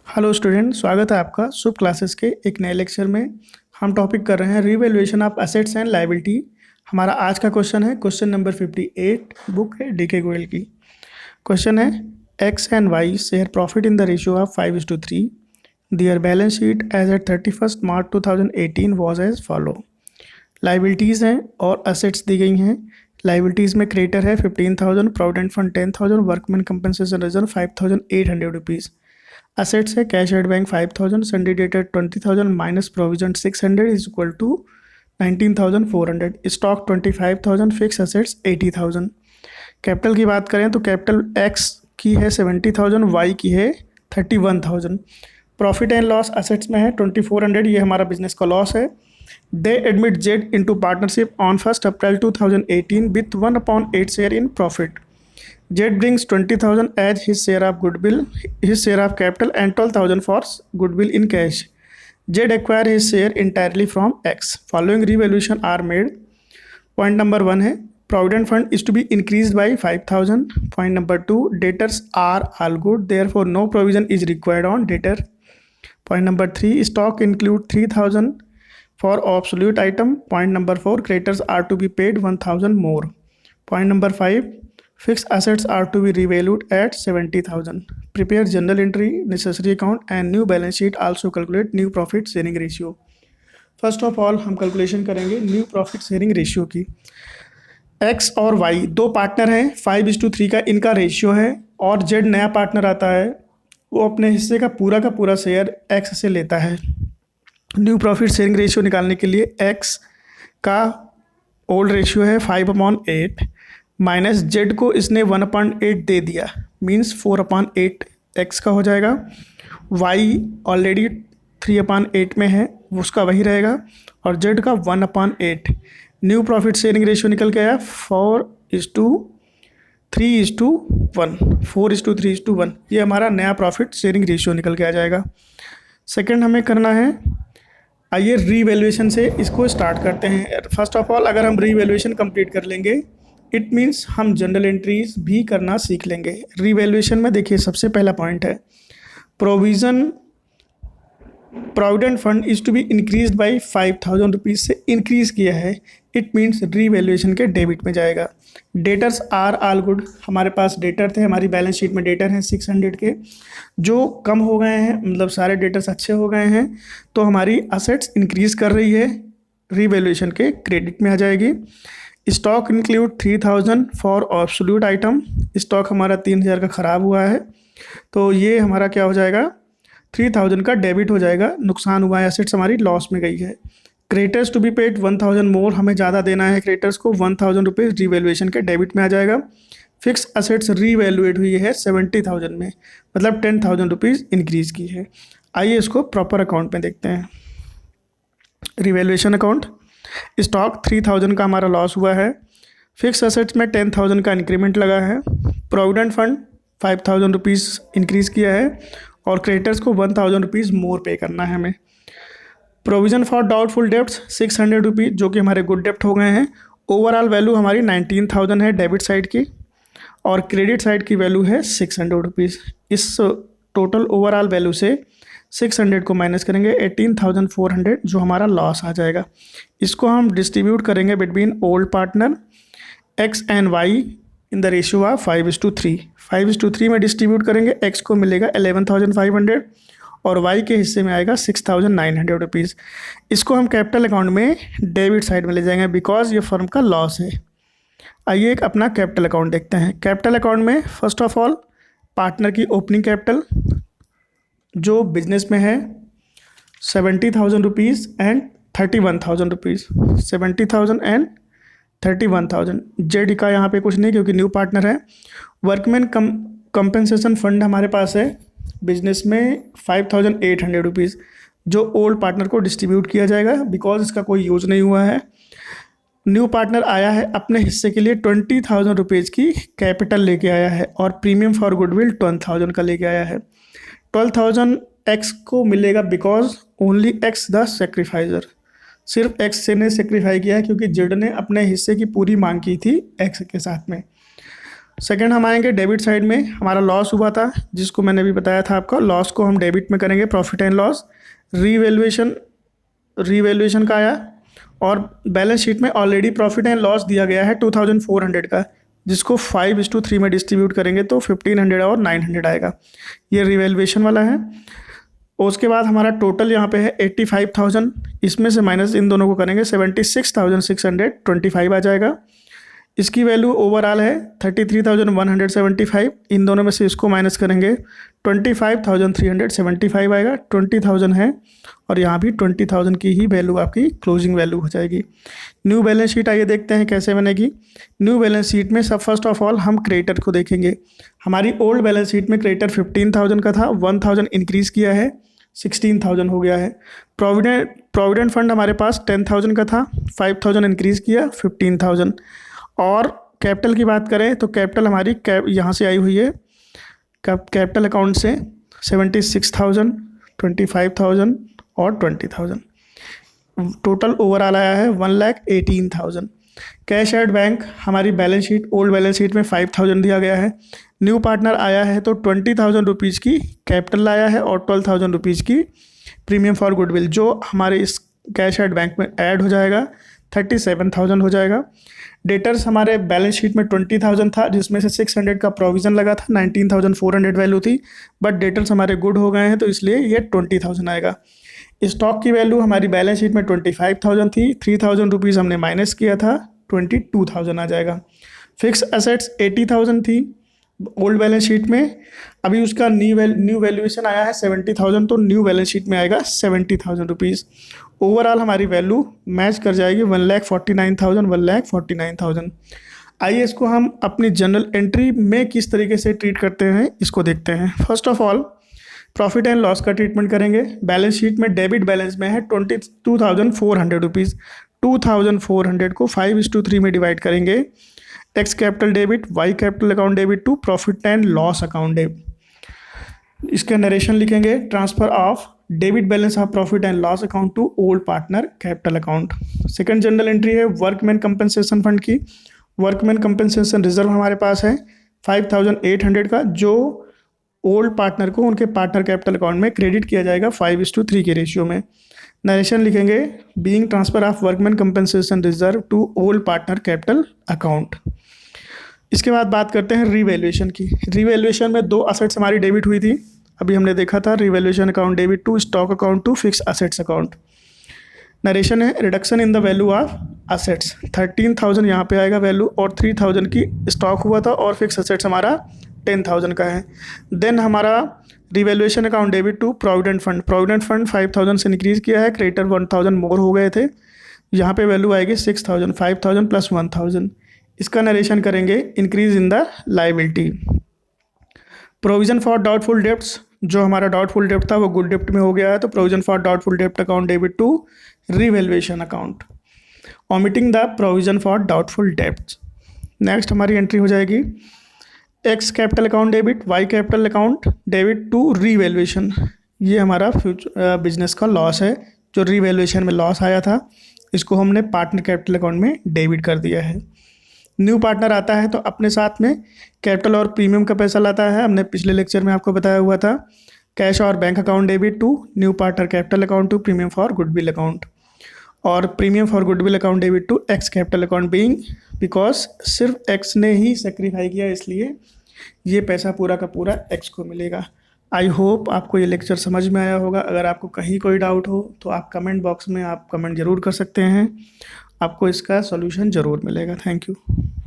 Hello student, स्वागत है आपका शुभ क्लासेस के एक नए लेक्चर में। हम टॉपिक कर रहे हैं revaluation of assets and liability. हमारा आज का क्वेश्चन है क्वेश्चन नंबर 58, बुक है डीके गोयल की। क्वेश्चन है X and Y share profit in the ratio of 5:3। Their balance sheet as at 31 March 2018 was as follow. Liabilities हैं और असेट्स दी गई हैं। लाइबिलिटीज़ में क्रेडिटर है 15,000, provident fund 10,000, workman compensation reserve 5,800 rupees. Assets है cash at bank 5,000, sundry डेटेड 20,000 minus provision 600 is equal to 19,400। Stock 25,000, fix assets 80,000। Capital की बात करें तो कैपिटल एक्स की है 70,000, वाई की है 31,000। प्रॉफिट एंड लॉस असेट्स में है 2,400, ये हमारा बिजनेस का लॉस है। दे admit Z into partnership on 1 April 2018 with 1/8 share in profit. Jet brings 20,000 as his share of goodwill, his share of capital, and 12,000 for goodwill in cash. Jet acquire his share entirely from X. Following revaluation are made. Point number 1 है provident fund is to be increased by 5,000. Point number 2, debtors are all good, therefore no provision is required on debtor. Point number 3, stock include 3,000 for obsolete item. Point number 4, creditors are to be paid 1,000 more. Point number 5, fixed assets are to be revalued at 70,000. Prepare journal entry, necessary account and new balance sheet. Also calculate new profit sharing ratio. First of all हम calculation करेंगे new profit sharing ratio की। X और Y दो partner हैं, 5:3 का इनका ratio है और जेड नया पार्टनर आता है, वो अपने हिस्से का पूरा शेयर एक्स से लेता है। न्यू प्रॉफिट शेयरिंग रेशियो निकालने के लिए एक्स का ओल्ड रेशियो है 5/8 माइनस जेड को इसने 1/8 दे दिया, मीन्स 4/8 एक्स का हो जाएगा। वाई ऑलरेडी 3/8 में है, उसका वही रहेगा, और जेड का 1/8। न्यू प्रॉफिट शेयरिंग रेशियो निकल के आया 4:3:1, 4:3:1। ये हमारा नया प्रॉफिट शेयरिंग रेशियो निकल के आ जाएगा। सेकेंड हमें करना है, आइए रीवैल्यूएशन से इसको स्टार्ट करते हैं। फर्स्ट ऑफ ऑल अगर हम रीवैल्यूएशन कंप्लीट कर लेंगे, इट मीन्स हम जनरल एंट्रीज भी करना सीख लेंगे। रीवैल्यूएशन में देखिए सबसे पहला पॉइंट है provident fund is to be increase by 5,000 rupees से इंक्रीज किया है, इट मीन्स रीवैल्यूएशन के डेबिट में जाएगा। डेटर्स आर ऑल गुड, हमारे पास डेटर थे, हमारी बैलेंस शीट में डेटर हैं 600 के, जो कम हो गए हैं, मतलब सारे डेटर्स अच्छे हो गए हैं, तो हमारी असेट्स इंक्रीज कर रही है, रीवैल्यूएशन के क्रेडिट में आ जाएगी। Stock include 3,000 for absolute item, stock हमारा 3,000 का ख़राब हुआ है, तो ये हमारा क्या हो जाएगा, 3,000 का डेबिट हो जाएगा, नुकसान हुआ है, एसेट्स हमारी लॉस में गई है। क्रेडिटर्स टू बी पेड 1,000 मोर, हमें ज़्यादा देना है क्रेडिटर्स को, 1,000 रुपीज़ रीवैल्यूएशन के डेबिट में आ जाएगा। फिक्स असेट्स रीवैल्यूएट हुई है 70,000 में, मतलब 10,000 रुपीज़ इंक्रीज़ की है। आइए इसको प्रॉपर अकाउंट में देखते हैं। रिवैल्यूएशन अकाउंट, स्टॉक 3,000 का हमारा लॉस हुआ है, फिक्स असेट्स में 10,000 का इंक्रीमेंट लगा है, प्रोविडेंट फंड 5,000 रुपीज़ इंक्रीज़ किया है, और क्रेडिटर्स को 1,000 रुपीज़ मोर पे करना है हमें। Provision for doubtful debts 600 rupees, जो कि हमारे गुड डेप्ट हो गए हैं। ओवरऑल वैल्यू हमारी 19,000 है डेबिट साइड की, और क्रेडिट साइड की वैल्यू है 600 रुपीज़। इस टोटल ओवरऑल वैल्यू से 600 को माइनस करेंगे, 18,400 जो हमारा लॉस आ जाएगा। इसको हम डिस्ट्रीब्यूट करेंगे between old partner X and Y in the ratio of 5:3। 5:3 में डिस्ट्रीब्यूट करेंगे, एक्स को मिलेगा 11,500 और वाई के हिस्से में आएगा 6,900 रुपीज़। इसको हम कैपिटल अकाउंट में डेबिट साइड में ले जाएंगे, बिकॉज ये फर्म का लॉस है। आइए एक अपना कैपिटल अकाउंट देखते हैं। कैपिटल अकाउंट में फर्स्ट ऑफ ऑल पार्टनर की ओपनिंग कैपिटल जो बिजनेस में है 70,000 rupees and 31,000 rupees, 70,000 and 31,000। Z का यहाँ पे कुछ नहीं क्योंकि न्यू पार्टनर है। वर्कमैन कंपनसेशन फंड हमारे पास है बिजनेस में 5,800 रुपीज़, जो ओल्ड पार्टनर को डिस्ट्रीब्यूट किया जाएगा, बिकॉज इसका कोई यूज़ नहीं हुआ है। न्यू पार्टनर आया है, अपने हिस्से के लिए 20,000 रुपीज़ की कैपिटल लेके आया है, और प्रीमियम फॉर गुडविल 12,000 का लेके आया है। 12,000 एक्स को मिलेगा, because only x the sacrificer, सिर्फ एक्स से ने सेक्रीफाई किया है, क्योंकि जेड ने अपने हिस्से की पूरी मांग की थी एक्स के साथ में। सेकंड हम आएंगे डेबिट साइड में, हमारा लॉस हुआ था जिसको मैंने अभी बताया था आपका, लॉस को हम डेबिट में करेंगे, प्रॉफिट एंड लॉस। रीवैल्यूएशन का आया और बैलेंस शीट में ऑलरेडी प्रॉफिट एंड लॉस दिया गया है 2400 का, जिसको 5:3 में डिस्ट्रीब्यूट करेंगे तो 1500 और 900 आएगा, ये रीवैल्यूएशन वाला है। और उसके बाद हमारा टोटल यहाँ पे है 85,000, इसमें से माइनस इन दोनों को करेंगे 76,625 आ जाएगा। इसकी वैल्यू ओवरऑल है 33,175, इन दोनों में से इसको माइनस करेंगे 25,375 आएगा, 20,000 है और यहाँ भी 20,000 की ही वैल्यू आपकी क्लोजिंग वैल्यू हो जाएगी। न्यू बैलेंस शीट आइए देखते हैं कैसे बनेगी। न्यू बैलेंस शीट में सब फर्स्ट ऑफ ऑल हम क्रेडिटर को देखेंगे। हमारी ओल्ड बैलेंस शीट में क्रेडिटर 15,000 का था, 1,000 इंक्रीज़ किया है, 16,000 हो गया है। प्रोविडेंट फंड हमारे पास 10,000 का था, 5,000 इंक्रीज़ किया, 15,000। और कैपिटल की बात करें तो कैपिटल हमारी यहाँ से आई हुई है, कैपिटल अकाउंट से 76,000, 25,000 और 20,000, टोटल ओवरऑल आया है 1,18,000। कैश एट बैंक हमारी balance sheet, old balance sheet में 5,000 दिया गया है। न्यू पार्टनर आया है तो 20,000 रुपीज़ की कैपिटल लाया है और 12,000 रुपीज़ की प्रीमियम फॉर गुडविल, जो हमारे इस कैश एट बैंक में ऐड हो जाएगा, 37,000 हो जाएगा। डेटर्स हमारे बैलेंस शीट में 20,000 था, जिसमें से 600 का प्रोविज़न लगा था, 19,400 वैल्यू थी, बट डेटर्स हमारे गुड हो गए हैं तो इसलिए ये 20,000 आएगा। स्टॉक की वैल्यू हमारी बैलेंस शीट में 25,000 थी, 3,000 रुपीज़ हमने माइनस किया था, 22,000 आ जाएगा। फिक्स एसेट्स 80,000 थी ओल्ड बैलेंस शीट में, अभी उसका न्यू वैल्यूएशन आया है 70,000, तो न्यू बैलेंस शीट में आएगा 70,000 रुपीज़। ओवरऑल हमारी वैल्यू मैच कर जाएगी 1,49,000, 1,49,000। आइए इसको हम अपनी जनरल एंट्री में किस तरीके से ट्रीट करते हैं इसको देखते हैं। First of all profit and loss का ट्रीटमेंट करेंगे। बैलेंस शीट में डेबिट बैलेंस में है 22,400 रुपीज़, 2,400 को 5:3 में डिवाइड करेंगे। X capital debit, Y capital account debit to profit and loss account debit. इसका नरेशन लिखेंगे, transfer of debit balance of profit and loss account to old partner capital account. Second general entry है workman compensation fund की। Workman compensation reserve हमारे पास है 5,800 का, जो old partner को उनके पार्टनर कैपिटल अकाउंट में क्रेडिट किया जाएगा 5:3 के रेशियो में। नरेशन लिखेंगे, being transfer of workman compensation reserve to old partner capital account. इसके बाद बात करते हैं रीवैल्यूएशन की। रीवैल्यूएशन में 2 असेट्स हमारी डेबिट हुई थी, अभी हमने देखा था, revaluation account debit to stock account to fix assets account. Narration है, reduction in the value of assets, 13,000 यहाँ पे आएगा वैल्यू और 3,000 की स्टॉक हुआ था और फिक्स असेट्स हमारा 10,000 का है। देन हमारा revaluation account debit to provident fund. Provident fund 5,000 से इंक्रीज़ किया है, क्रेडिटर 1,000 मोर हो गए थे, यहाँ पे वैल्यू आएगी 6,000, 5,000 प्लस 1,000। इसका नरेशन करेंगे, increase in the liability. Provision for doubtful debts, जो हमारा डाउटफुल डेब्ट था वो गुड डेब्ट में हो गया है, तो प्रोविजन फॉर डाउटफुल डेब्ट account debit to revaluation account, omitting the provision for doubtful debts. Next हमारी एंट्री हो जाएगी, X capital account debit, Y capital account debit to revaluation. ये हमारा फ्यूचर बिजनेस का लॉस है, जो रीवैल्यूएशन में लॉस आया था, इसको हमने पार्टनर कैपिटल अकाउंट में डेबिट कर दिया है। न्यू पार्टनर आता है तो अपने साथ में कैपिटल और प्रीमियम का पैसा लाता है, हमने पिछले लेक्चर में आपको बताया हुआ था। कैश और bank account debit to new partner capital account to premium for goodwill account, और premium for goodwill account debit to X capital account being, because सिर्फ एक्स ने ही सेक्रीफाई किया, इसलिए ये पैसा पूरा का पूरा एक्स को मिलेगा। आई होप आपको ये लेक्चर समझ में आया होगा। अगर आपको कहीं कोई डाउट हो तो आप कमेंट बॉक्स में आप कमेंट ज़रूर कर सकते हैं, आपको इसका सॉल्यूशन ज़रूर मिलेगा। Thank you.